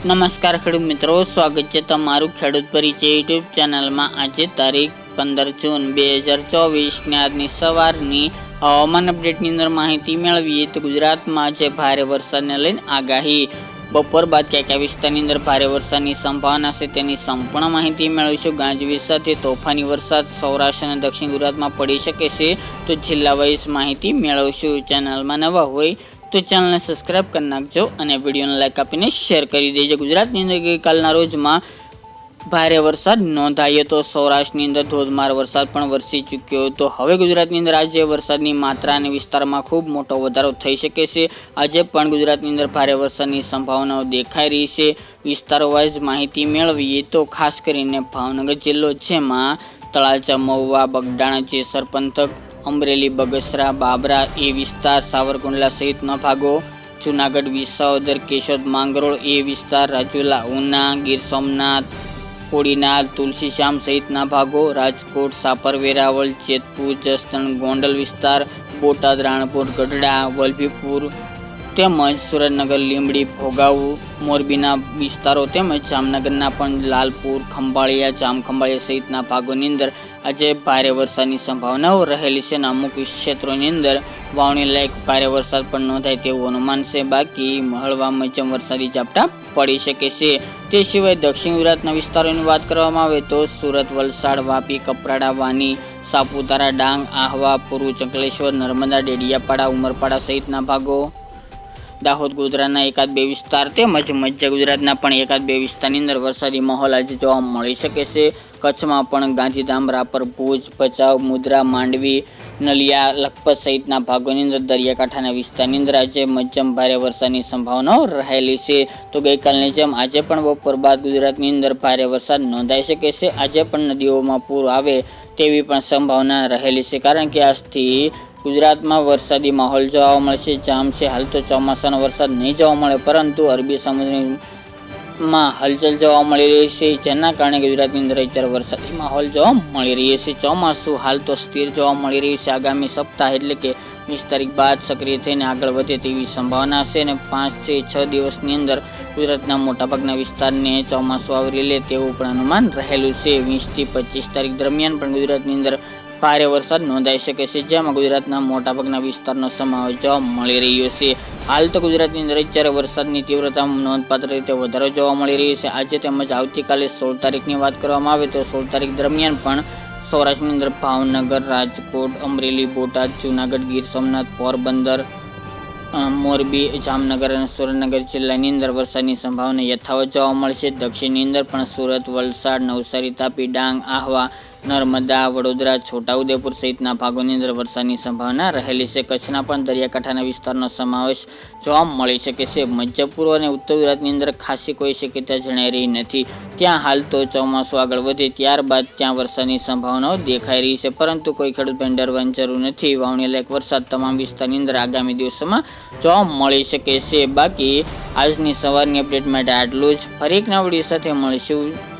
નમસ્કાર ખેડૂત મિત્રો, સ્વાગત છે તમારું ખેડૂત પરિચય યુટ્યુબ ચેનલમાં। આજે તારીખ 15 જૂન 2024 ને આજની સવારની હવામાન અપડેટની અંદર માહિતી મેળવીએ તો ગુજરાતમાં આજે ભારે વરસાદને લઈને આગાહી, બપોર બાદ કયા કયા વિસ્તારની અંદર ભારે વરસાદની સંભાવના છે તેની સંપૂર્ણ માહિતી મેળવીશું। ગાજવીજ સાથે તોફાની વરસાદ સૌરાષ્ટ્ર અને દક્ષિણ ગુજરાતમાં પડી શકે છે, તો જિલ્લા વાઇઝ માહિતી મેળવશું। ચેનલમાં નવા હોય તો ચેનલને સબસ્ક્રાઇબ કરી નાખજો અને વિડીયોને લાઈક આપીને શેર કરી દેજો। ગુજરાતની અંદર ગઈકાલના રોજમાં ભારે વરસાદ નોંધાયો તો સૌરાષ્ટ્રની અંદર ધોધમાર વરસાદ પણ વરસી ચૂક્યો હતો। હવે ગુજરાતની અંદર આજે વરસાદની માત્રા અને વિસ્તારમાં ખૂબ મોટો વધારો થઈ શકે છે। આજે પણ ગુજરાતની અંદર ભારે વરસાદની સંભાવનાઓ દેખાઈ રહી છે। વિસ્તારો વાઇઝ માહિતી મેળવીએ તો ખાસ કરીને ભાવનગર જિલ્લો, જેમાં તળાજા, મહુવા, બગડાણા, જેસર પંથક, અમરેલી, બગસરા, બાબરા એ વિસ્તાર, સાવરકુંડલા સહિતના ભાગો, જૂનાગઢ, વિસાવદર, કેશોદ, માંગરોળ એ વિસ્તાર, રાજુલા, ઉના, ગીર સોમનાથ, કોડીનાર, તુલસીશ્યામ સહિતના ભાગો, રાજકોટ, સાપર, વેરાવળ, જેતપુર, જસદણ, ગોંડલ વિસ્તાર, બોટાદ, રાણપુર, ગઢડા, વલભીપુર તેમજ સુરેન્દ્રનગર, લીંબડી, ભોગાવ, મોરબીના વિસ્તારો તેમજ જામનગરના પણ લાલપુર, ખંભાળિયા, જામખંભાળિયા સહિતના ભાગોની અંદર આજે ભારે વરસાદની સંભાવનાઓ રહેલી છે અને અમુક ક્ષેત્રોની અંદર વાવણી લાયક ભારે વરસાદ પણ નોંધાય તેવું અનુમાન છે। બાકી હળવા મધ્યમ વરસાદી ઝાપટા પડી શકે છે। તે સિવાય દક્ષિણ ગુજરાતના વિસ્તારોની વાત કરવામાં આવે તો સુરત, વલસાડ, વાપી, કપરાડા, વાની, સાપુતારા, ડાંગ, આહવા, પૂર્વ ચંકલેશ્વર, નર્મદા, ડેડિયાપાડા, ઉમરપાડા સહિતના ભાગો, દાહોદ, ગોધરાના એકાદ બે વિસ્તાર તેમજ મધ્ય ગુજરાતના પણ એકાદ બે વિસ્તારની અંદર વરસાદી માહોલ આજે જોવા મળી શકે છે। કચ્છમાં પણ ગાંધીધામ, રાપર, ભુજ, ભચાઉ, મુદ્રા, માંડવી, નલિયા, લખપત સહિતના ભાગોની અંદર દરિયાકાંઠાના વિસ્તારની અંદર આજે મધ્યમ ભારે વરસાદની સંભાવનાઓ રહેલી છે। તો ગઈકાલની જેમ આજે પણ બપોર બાદ ગુજરાતની અંદર ભારે વરસાદ નોંધાઈ શકે છે। આજે પણ નદીઓમાં પૂર આવે તેવી પણ સંભાવના રહેલી છે, કારણ કે આજથી ગુજરાતમાં વરસાદી માહોલ જોવા મળશે। જામ છે, હાલ તો ચોમાસાનો વરસાદ નહીં જોવા મળે, પરંતુ અરબી સમુદ્રમાં હલચલ જોવા મળી રહી છે, જેના કારણે ગુજરાતની અંદર અત્યારે વરસાદી માહોલ જોવા મળી રહી છે। ચોમાસું હાલ તો સ્થિર જોવા મળી રહ્યું છે। આગામી સપ્તાહ એટલે કે 20 તારીખ બાદ સક્રિય થઈને આગળ વધે તેવી સંભાવના છે અને 5 થી 6 દિવસની અંદર ગુજરાતના મોટાભાગના વિસ્તારને ચોમાસું આવરી લે તેવું પણ અનુમાન રહેલું છે। 20 થી 25 તારીખ દરમિયાન પણ ગુજરાતની અંદર ભારે વરસાદ નોંધાઈ શકે છે, જેમાં ગુજરાતના મોટાભાગના વિસ્તારનો સમાવેશ જોવા મળી રહ્યો છે। હાલ તો ગુજરાતની અંદર અત્યારે વરસાદની તીવ્રતામાં નોંધપાત્ર રીતે વધારો જોવા મળી રહ્યો છે। આજે તેમજ આવતીકાલે 16 તારીખની વાત કરવામાં આવે તો 16 તારીખ દરમિયાન પણ સૌરાષ્ટ્રની અંદર ભાવનગર, રાજકોટ, અમરેલી, બોટાદ, જૂનાગઢ, ગીર સોમનાથ, પોરબંદર, મોરબી, જામનગર અને સુરેન્દ્રનગર જિલ્લાની અંદર વરસાદની સંભાવના યથાવત જોવા મળશે। દક્ષિણની અંદર પણ સુરત, વલસાડ, નવસારી, તાપી, ડાંગ, આહવા, નર્મદા, વડોદરા, છોટાઉદેપુર સહિતના ભાગોની અંદર વરસાદની સંભાવના રહેલી છે। કચ્છના પણ દરિયાકાંઠાના વિસ્તારનો સમાવેશ જોવા મળી શકે છે। મધ્ય પૂર્વ અને ઉત્તર ગુજરાતની અંદર ખાસી કોઈ શક્યતા જણાઈ રહી નથી। ત્યાં હાલ તો ચોમાસું આગળ વધે ત્યારબાદ ત્યાં વરસાદની સંભાવનાઓ દેખાઈ રહી છે, પરંતુ કોઈ ખેડૂત ભાઈને ડરવાની જરૂર નથી। વાવણી લાયક વરસાદ તમામ વિસ્તારની અંદર આગામી દિવસોમાં જોવા મળી શકે છે। બાકી આજની સવારની અપડેટ માટે આટલું જ। ફરી એક નવા વિડીયો સાથે મળીશું।